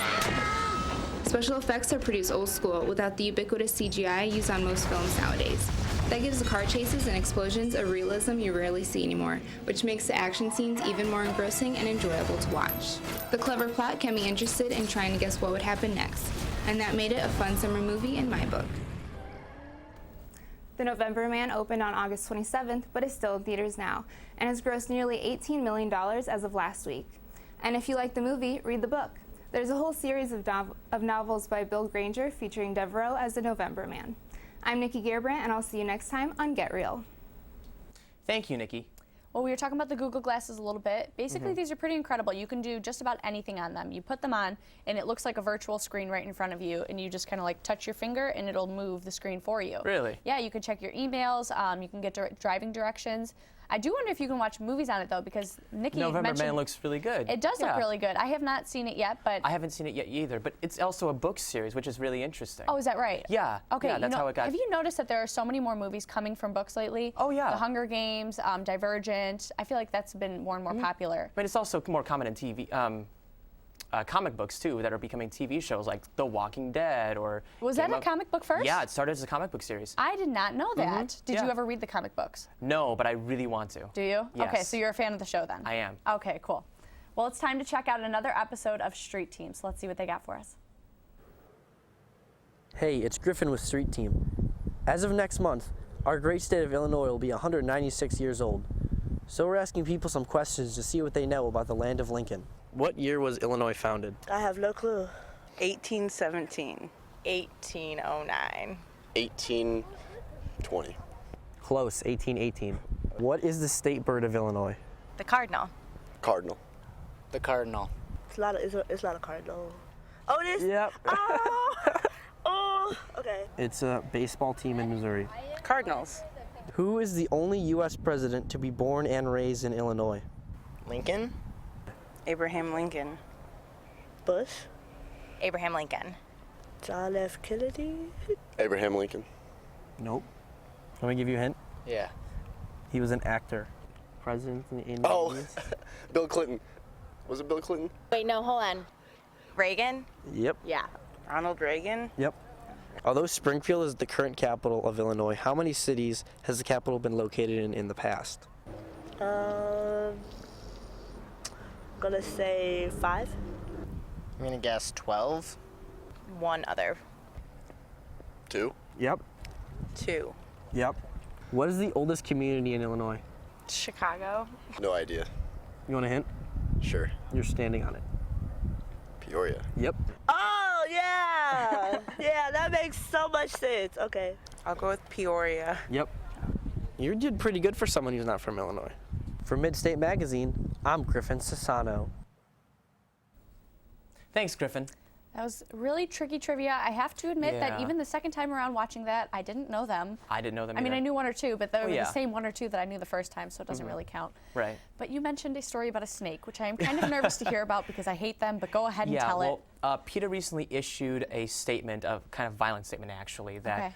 Special effects are produced old school without the ubiquitous CGI used on most films nowadays. That gives the car chases and explosions a realism you rarely see anymore, which makes the action scenes even more engrossing and enjoyable to watch. The clever plot can be interested in trying to guess what would happen next, and that made it a fun summer movie in my book. The November Man opened on August 27th, but is still in theaters now, and has grossed nearly $18 million as of last week. And if you like the movie, read the book. There's a whole series of novels by Bill Granger featuring Devereaux as the November Man. I'm Nikki Gerbrandt, and I'll see you next time on Get Real. Thank you, Nikki. Well, we were talking about the Google Glasses a little bit. Basically, these are pretty incredible. You can do just about anything on them. You put them on, and it looks like a virtual screen right in front of you, and you just kind of like touch your finger, and it'll move the screen for you. Really? Yeah, you can check your emails. You can get driving directions. I do wonder if you can watch movies on it, though, because Nikki November mentioned Man looks really good. It does look really good. I have not seen it yet, but... I haven't seen it yet either, but it's also a book series, which is really interesting. Oh, is that right? Yeah. Okay, yeah, that's how it got... Have you noticed that there are so many more movies coming from books lately? Oh, yeah. The Hunger Games, Divergent. I feel like that's been more and more popular. But it's also more common in TV, comic books, too, that are becoming TV shows, like The Walking Dead or... Was that a comic book first? Yeah, it started as a comic book series. I did not know that. Did you ever read the comic books? No, but I really want to. Do you? Yes. Okay, so you're a fan of the show then? I am. Okay, cool. Well, it's time to check out another episode of Street Team, so let's see what they got for us. Hey, it's Griffin with Street Team. As of next month, our great state of Illinois will be 196 years old. So we're asking people some questions to see what they know about the land of Lincoln. What year was Illinois founded? I have no clue. 1817. 1809. 1820. Close, 1818. What is the state bird of Illinois? The cardinal. Cardinal. The cardinal. It's not a cardinal. Oh, it is? Yep. Oh, okay. It's a baseball team in Missouri. Cardinals. Who is the only U.S. president to be born and raised in Illinois? Lincoln. Abraham Lincoln. Bush. Abraham Lincoln. John F. Kennedy. Abraham Lincoln. Nope. Let me give you a hint. Yeah. He was an actor. President in the 80s. Bill Clinton. Was it Bill Clinton? Wait, no, hold on. Reagan? Yep. Yeah. Ronald Reagan? Yep. Although Springfield is the current capital of Illinois, how many cities has the capital been located in the past? Gonna say 5. I'm gonna guess 12. One other. 2. Yep. 2. Yep. What is the oldest community in Illinois? Chicago. No idea. You want a hint? Sure. You're standing on it. Peoria. Yep. Oh, yeah. Yeah, that makes so much sense. Okay. I'll go with Peoria. Yep. You did pretty good for someone who's not from Illinois. For Midstate Magazine, I'm Griffin Sassano. Thanks, Griffin. That was really tricky trivia. I have to admit that even the second time around watching that, I didn't know them. I didn't know them I mean, either. I knew one or two, but they were yeah. the same one or two that I knew the first time, so it doesn't really count. Right. But you mentioned a story about a snake, which I am kind of nervous to hear about because I hate them, but go ahead and tell it. PETA recently issued a statement, a kind of violent statement actually, that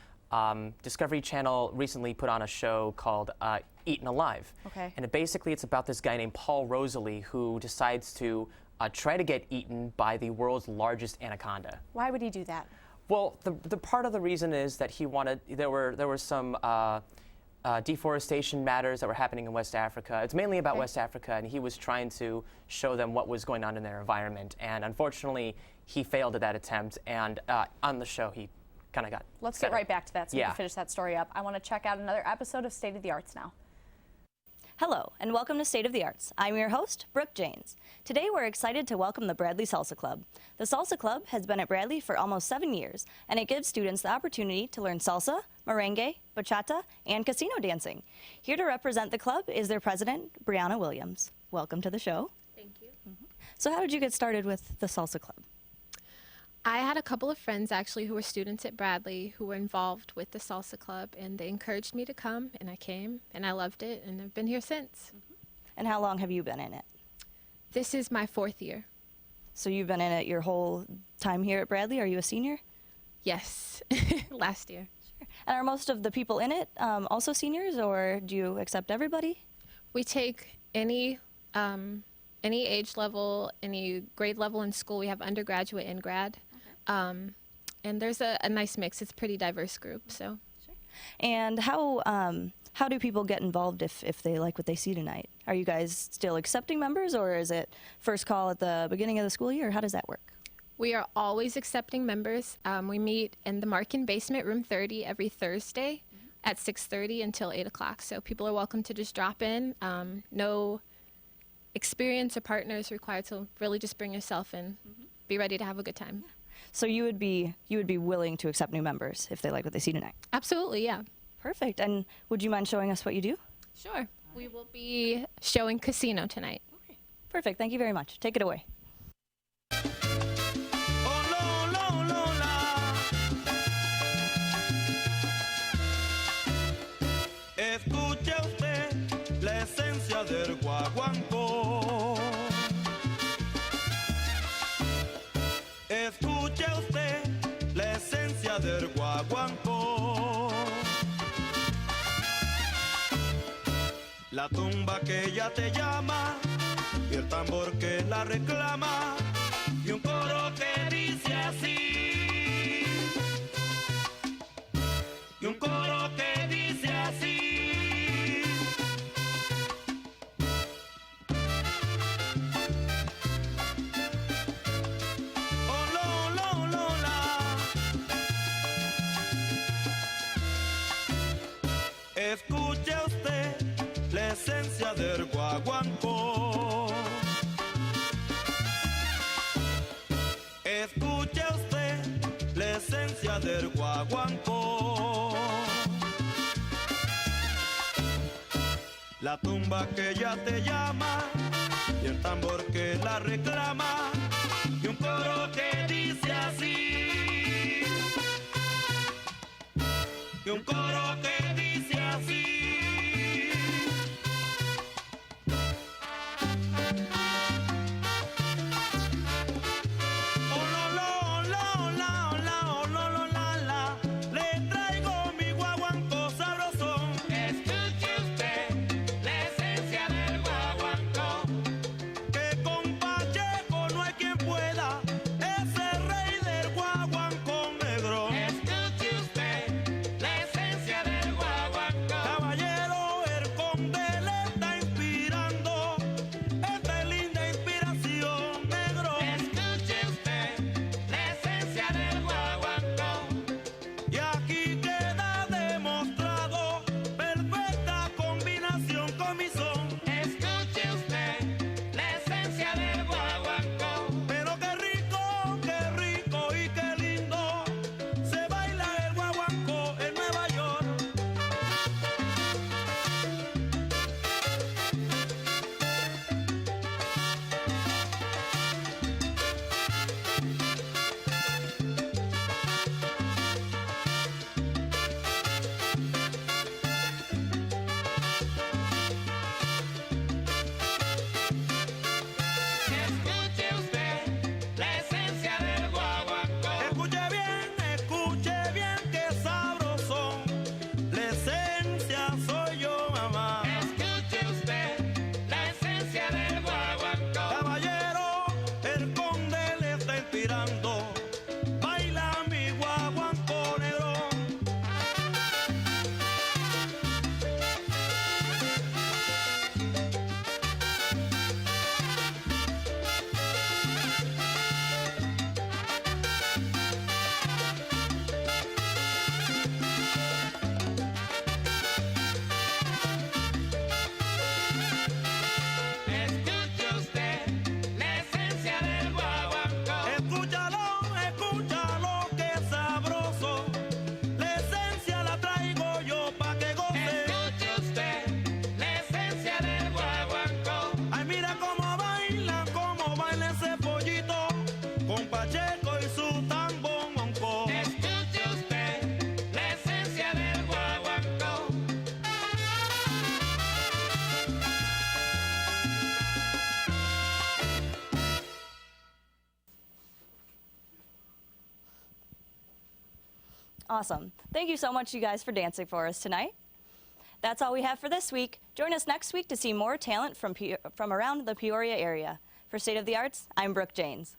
Discovery Channel recently put on a show called Eaten Alive. Okay. And basically it's about this guy named Paul Rosalie who decides to try to get eaten by the world's largest anaconda. Why would he do that? Well, the part of the reason is that he wanted, there were some deforestation matters that were happening in West Africa. It's mainly about West Africa, and he was trying to show them what was going on in their environment. And unfortunately, he failed at that attempt, and on the show, he kind of got Let's get right back to that so we Yeah. can finish that story up. I want to check out another episode of State of the Arts now. Hello, and welcome to State of the Arts. I'm your host, Brooke Janes. Today we're excited to welcome the Bradley Salsa Club. The Salsa Club has been at Bradley for almost 7 years, and it gives students the opportunity to learn salsa, merengue, bachata, and casino dancing. Here to represent the club is their president, Brianna Williams. Welcome to the show. Thank you. So how did you get started with the Salsa Club? I had a couple of friends actually who were students at Bradley who were involved with the salsa club, and they encouraged me to come, and I came, and I loved it, and I've been here since. And how long have you been in it? This is my 4th year. So you've been in it your whole time here at Bradley? Are you a senior? Yes, last year. Sure. And are most of the people in it also seniors, or do you accept everybody? We take any age level, any grade level in school. We have undergraduate and grad. And there's a nice mix. It's a pretty diverse group. So. Sure. And how do people get involved if they like what they see tonight? Are you guys still accepting members, or is it first call at the beginning of the school year? How does that work? We are always accepting members. We meet in the Markin Basement, room 30, every Thursday at 6:30 until 8 o'clock. So people are welcome to just drop in. No experience or partners required, so really just bring yourself and be ready to have a good time. So you would be willing to accept new members if they like what they see tonight? Absolutely, yeah. Perfect. And would you mind showing us what you do? Sure. We will be showing casino tonight. Okay. Perfect. Thank you very much. Take it away. Escuche usted la esencia del guaguancó. Escuche usted la esencia del guaguancó. La tumba que ella te llama y el tambor que la reclama y un coro que dice así. Y un coro que dice así. Escuche usted la esencia del guaguancó. Escuche usted la esencia del guaguancó. La tumba que ella te llama y el tambor que la reclama y un coro que dice así. Y un coro que dice así. Le traigo mi guaguancó sabrosón. Escuche usted la esencia del guaguancó. Que con Pacheco no hay quien pueda. Ese rey del guaguancó negro. Escuche usted la esencia del Awesome. Thank you so much, you guys, for dancing for us tonight. That's all we have for this week. Join us next week to see more talent from around the Peoria area. For State of the Arts, I'm Brooke Janes.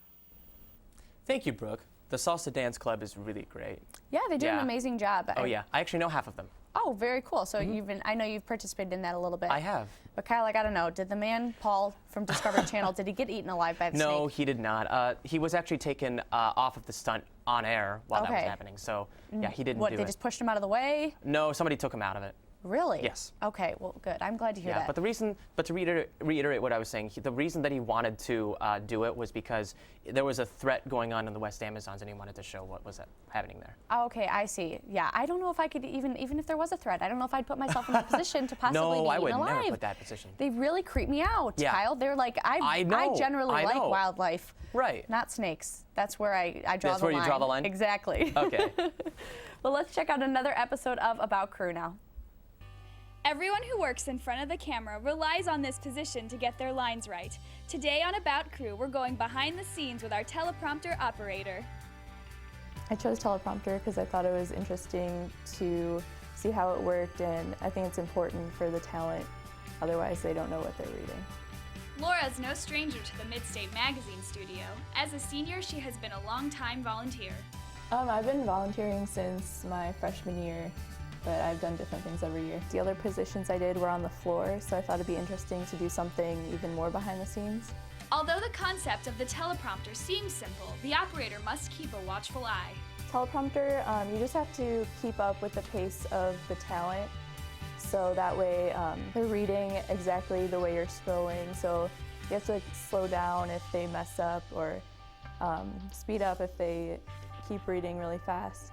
Thank you, Brooke. The Salsa Dance Club is really great. Yeah, they do an amazing job. Oh, yeah. I actually know half of them. Oh, very cool. So I know you've participated in that a little bit. I have. But Kyle, I gotta know, did the man, Paul, from Discovery Channel, did he get eaten alive by the snake? No, he did not. He was actually taken off of the stunt on air while that was happening. So, yeah, he didn't do it. What, they just pushed him out of the way? No, somebody took him out of it. Really? Yes. Okay, well, good. I'm glad to hear that. But to reiterate what I was saying, the reason that he wanted to do it was because there was a threat going on in the West Amazons, and he wanted to show what was happening there. Okay, I see. Yeah, I don't know if I could even if there was a threat, I don't know if I'd put myself in the position to possibly be eaten alive. No, I would never put that position. They really creep me out, Kyle. They're like, I generally like wildlife. Right. Not snakes. That's where I draw the line. That's where you draw the line? Exactly. Okay. Well, let's check out another episode of About Crew now. Everyone who works in front of the camera relies on this position to get their lines right. Today on About Crew, we're going behind the scenes with our teleprompter operator. I chose teleprompter because I thought it was interesting to see how it worked, and I think it's important for the talent, otherwise they don't know what they're reading. Laura's no stranger to the Midstate Magazine studio. As a senior, she has been a long-time volunteer. I've been volunteering since my freshman year, but I've done different things every year. The other positions I did were on the floor, so I thought it'd be interesting to do something even more behind the scenes. Although the concept of the teleprompter seems simple, the operator must keep a watchful eye. Teleprompter, you just have to keep up with the pace of the talent, so that way they're reading exactly the way you're scrolling, so you have to slow down if they mess up, or speed up if they keep reading really fast.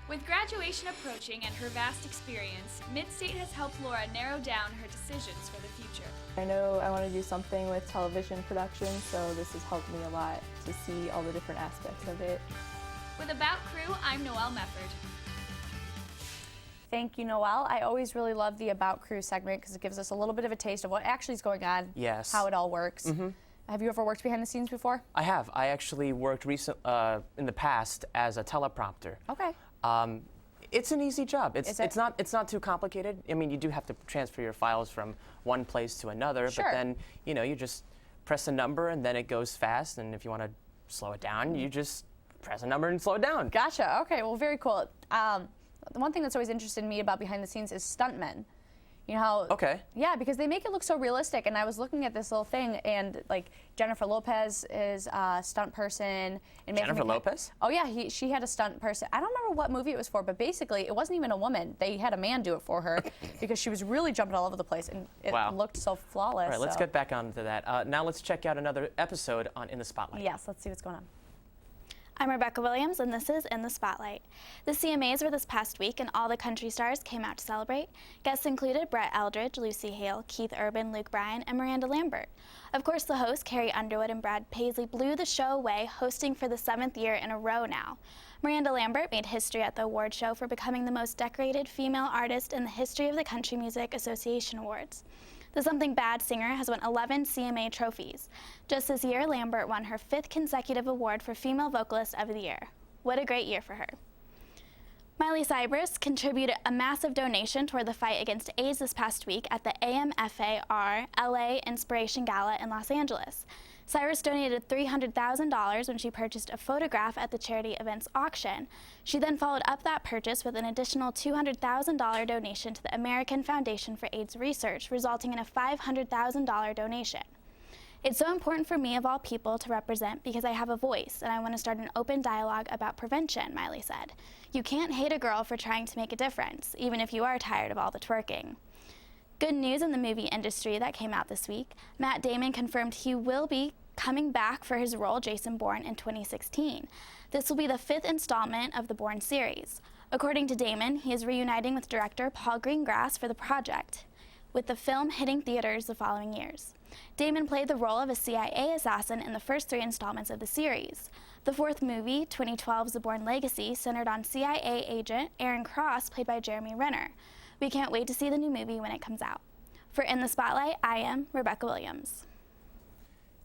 With graduation approaching and her vast experience, Midstate has helped Laura narrow down her decisions for the future. I know I want to do something with television production, so this has helped me a lot to see all the different aspects of it. With About Crew, I'm Noelle Mefford. Thank you, Noelle. I always really love the About Crew segment because it gives us a little bit of a taste of what actually is going on, how it all works. Have you ever worked behind the scenes before? I have. I actually worked in the past as a teleprompter. Okay. It's an easy job. It's not too complicated. I mean, you do have to transfer your files from one place to another, but then you just press a number and then it goes fast. And if you want to slow it down, you just press a number and slow it down. Gotcha. Okay. Well, very cool. The one thing that's always interested me about behind the scenes is stuntmen. You know how? Okay. Yeah, because they make it look so realistic. And I was looking at this little thing, and like Jennifer Lopez is a stunt person. And Jennifer Lopez? Oh yeah, she had a stunt person. I don't remember what movie it was for, but basically it wasn't even a woman. They had a man do it for her because she was really jumping all over the place, and it looked so flawless. All right, let's get back onto that. Now let's check out another episode on In the Spotlight. Yes, let's see what's going on. I'm Rebecca Williams, and this is In the Spotlight. The CMAs were this past week, and all the country stars came out to celebrate. Guests included Brett Eldridge, Lucy Hale, Keith Urban, Luke Bryan, and Miranda Lambert. Of course, the hosts, Carrie Underwood and Brad Paisley, blew the show away, hosting for the 7th year in a row now. Miranda Lambert made history at the award show for becoming the most decorated female artist in the history of the Country Music Association Awards. The Something Bad singer has won 11 CMA trophies. Just this year, Lambert won her 5th consecutive award for Female Vocalist of the Year. What a great year for her. Miley Cyrus contributed a massive donation toward the fight against AIDS this past week at the AMFAR LA Inspiration Gala in Los Angeles. Cyrus donated $300,000 when she purchased a photograph at the charity event's auction. She then followed up that purchase with an additional $200,000 donation to the American Foundation for AIDS Research, resulting in a $500,000 donation. It's so important for me, of all people, to represent because I have a voice, and I want to start an open dialogue about prevention, Miley said. You can't hate a girl for trying to make a difference, even if you are tired of all the twerking. Good news in the movie industry that came out this week. Matt Damon confirmed he will be coming back for his role Jason Bourne in 2016. This will be the 5th installment of the Bourne series. According to Damon, he is reuniting with director Paul Greengrass for the project, with the film hitting theaters the following years. Damon played the role of a CIA assassin in the first 3 installments of the series. The 4th movie, 2012's The Bourne Legacy, centered on CIA agent Aaron Cross, played by Jeremy Renner. We can't wait to see the new movie when it comes out. For In the Spotlight, I am Rebecca Williams.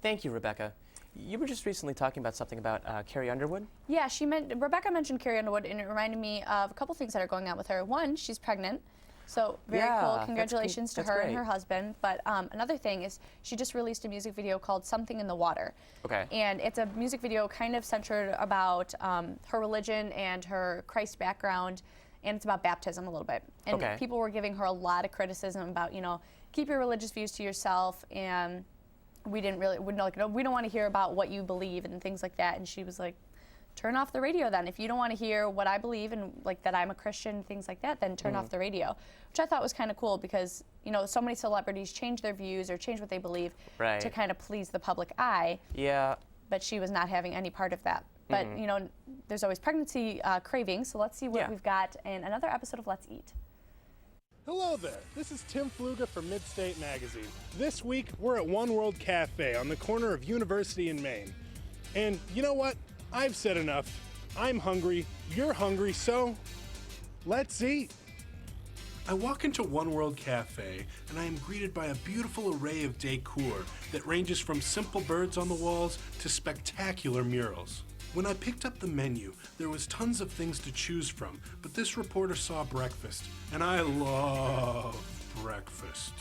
Thank you, Rebecca. You were just recently talking about something about Carrie Underwood. Yeah, Rebecca mentioned Carrie Underwood, and it reminded me of a couple things that are going on with her. One, she's pregnant. So very cool. Congratulations to her and her husband. But another thing is she just released a music video called Something in the Water. Okay. And it's a music video kind of centered about her religion and her Christ background, and it's about baptism a little bit. And people were giving her a lot of criticism about, keep your religious views to yourself, and we don't want to hear about what you believe and things like that. And she was like, turn off the radio then. If you don't want to hear what I believe and like that I'm a Christian, things like that, then turn off the radio, which I thought was kind of cool because, so many celebrities change their views or change what they believe to kind of please the public eye. Yeah. But she was not having any part of that. But, there's always pregnancy cravings, so let's see what we've got in another episode of Let's Eat. Hello there, this is Tim Fluga from Midstate Magazine. This week, we're at One World Cafe on the corner of University and Main. And you know what? I've said enough. I'm hungry, you're hungry, so let's eat. I walk into One World Cafe and I am greeted by a beautiful array of decor that ranges from simple birds on the walls to spectacular murals. When I picked up the menu, there was tons of things to choose from, but this reporter saw breakfast, and I love breakfast.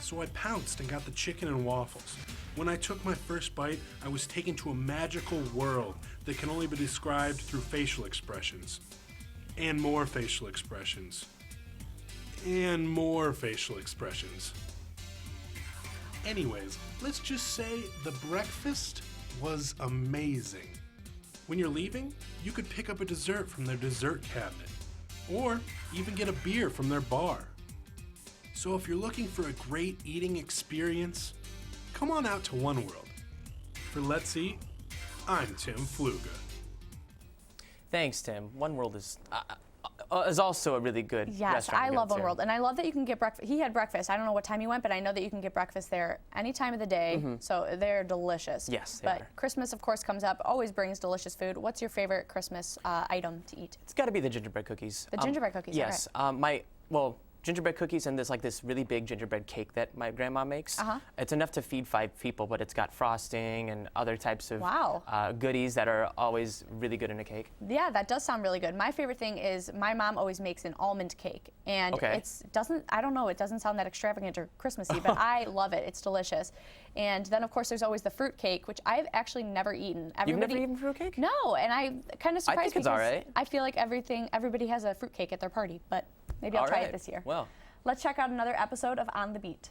So I pounced and got the chicken and waffles. When I took my first bite, I was taken to a magical world that can only be described through facial expressions. And more facial expressions. And more facial expressions. Anyways, let's just say the breakfast was amazing. When you're leaving, you could pick up a dessert from their dessert cabinet, or even get a beer from their bar. So if you're looking for a great eating experience, come on out to One World. For Let's Eat, I'm Tim Fluga. Thanks, Tim. One World is also a really good restaurant. Yes, I love One World, and I love that you can get breakfast. He had breakfast. I don't know what time you went, but I know that you can get breakfast there any time of the day, so they're delicious. Yes, But Christmas, of course, comes up, always brings delicious food. What's your favorite Christmas item to eat? It's got to be the gingerbread cookies. The gingerbread cookies, yes. Gingerbread cookies and there's like this really big gingerbread cake that my grandma makes. It's enough to feed 5 people, but it's got frosting and other types of goodies that are always really good in a cake. Yeah, that does sound really good. My favorite thing is my mom always makes an almond cake, and it doesn't sound that extravagant or Christmassy, but I love it. It's delicious. And then of course there's always the fruit cake, which I've actually never eaten. You've never eaten fruit cake? No, and I'm kind of surprised I think it's all right. I feel like everybody has a fruit cake at their party, but maybe I'll try it this year. Well, let's check out another episode of On the Beat.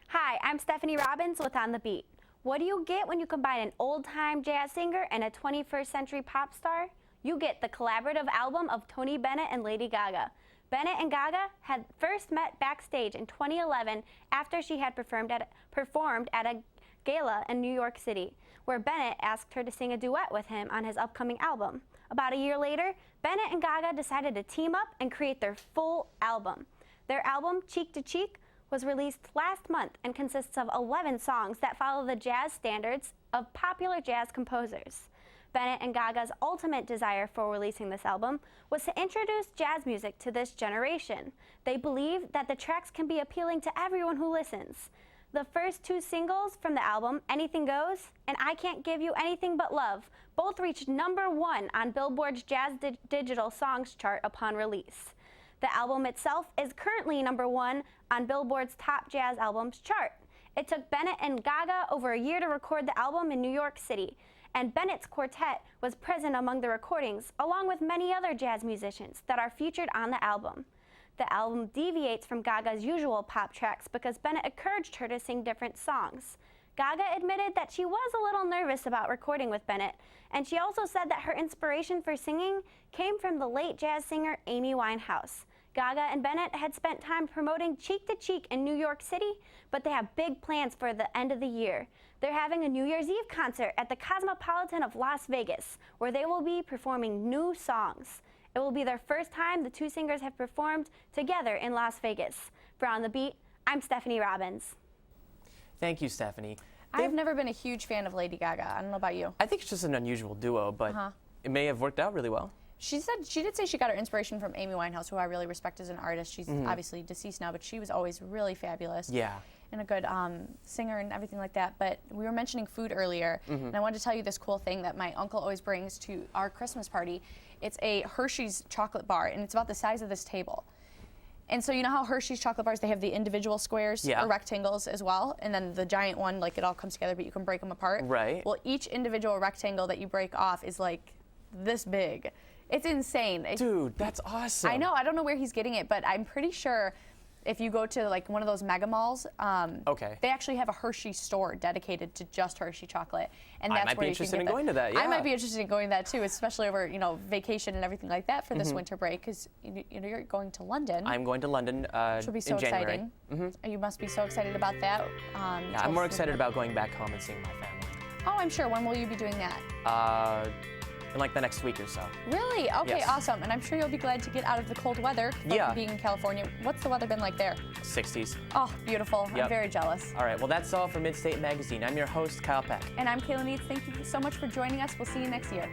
Hi, I'm Stephanie Robbins with On the Beat. What do you get when you combine an old-time jazz singer and a 21st century pop star? You get the collaborative album of Tony Bennett and Lady Gaga. Bennett and Gaga had first met backstage in 2011 after she had performed at a gala in New York City, where Bennett asked her to sing a duet with him on his upcoming album. About a year later, Bennett and Gaga decided to team up and create their full album. Their album, Cheek to Cheek, was released last month and consists of 11 songs that follow the jazz standards of popular jazz composers. Bennett and Gaga's ultimate desire for releasing this album was to introduce jazz music to this generation. They believe that the tracks can be appealing to everyone who listens. The first 2 singles from the album, Anything Goes and I Can't Give You Anything But Love, both reached #1 on Billboard's Jazz Digital Songs chart upon release. The album itself is currently #1 on Billboard's Top Jazz Albums chart. It took Bennett and Gaga over a year to record the album in New York City, and Bennett's quartet was present among the recordings, along with many other jazz musicians that are featured on the album. The album deviates from Gaga's usual pop tracks because Bennett encouraged her to sing different songs. Gaga admitted that she was a little nervous about recording with Bennett, and she also said that her inspiration for singing came from the late jazz singer Amy Winehouse. Gaga and Bennett had spent time promoting Cheek to Cheek in New York City, but they have big plans for the end of the year. They're having a New Year's Eve concert at the Cosmopolitan of Las Vegas, where they will be performing new songs. It will be their first time the 2 singers have performed together in Las Vegas. For On the Beat, I'm Stephanie Robbins. Thank you, Stephanie. I've never been a huge fan of Lady Gaga. I don't know about you. I think it's just an unusual duo, but it may have worked out really well. She did say she got her inspiration from Amy Winehouse, who I really respect as an artist. She's obviously deceased now, but she was always really fabulous. Yeah. and a good singer and everything like that. But we were mentioning food earlier, and I wanted to tell you this cool thing that my uncle always brings to our Christmas party. It's a Hershey's chocolate bar, and it's about the size of this table. And so you know how Hershey's chocolate bars, they have the individual squares or rectangles as well, and then the giant one, like it all comes together, but you can break them apart. Right. Well, each individual rectangle that you break off is like this big. It's insane. Dude, that's awesome. I know. I don't know where he's getting it, but I'm pretty sure if you go to like one of those mega malls, they actually have a Hershey store dedicated to just Hershey chocolate, and that's I might where be you can interested get in that. going to that. Yeah. I might be interested in going to that too, especially over vacation and everything like that for this winter break, because you're going to London. I'm going to London which will be so in January. exciting. You must be so excited about that. Yeah, I'm more excited about going back home and seeing my family. Oh, I'm sure. When will you be doing that? In like the next week or so. Really? Okay, Yes. awesome. And I'm sure you'll be glad to get out of the cold weather from being in California. What's the weather been like there? 60s. Oh, beautiful. Yep. I'm very jealous. All right, well, that's all for Midstate Magazine. I'm your host, Kyle Peck. And I'm Kayla Needs. Thank you so much for joining us. We'll see you next year.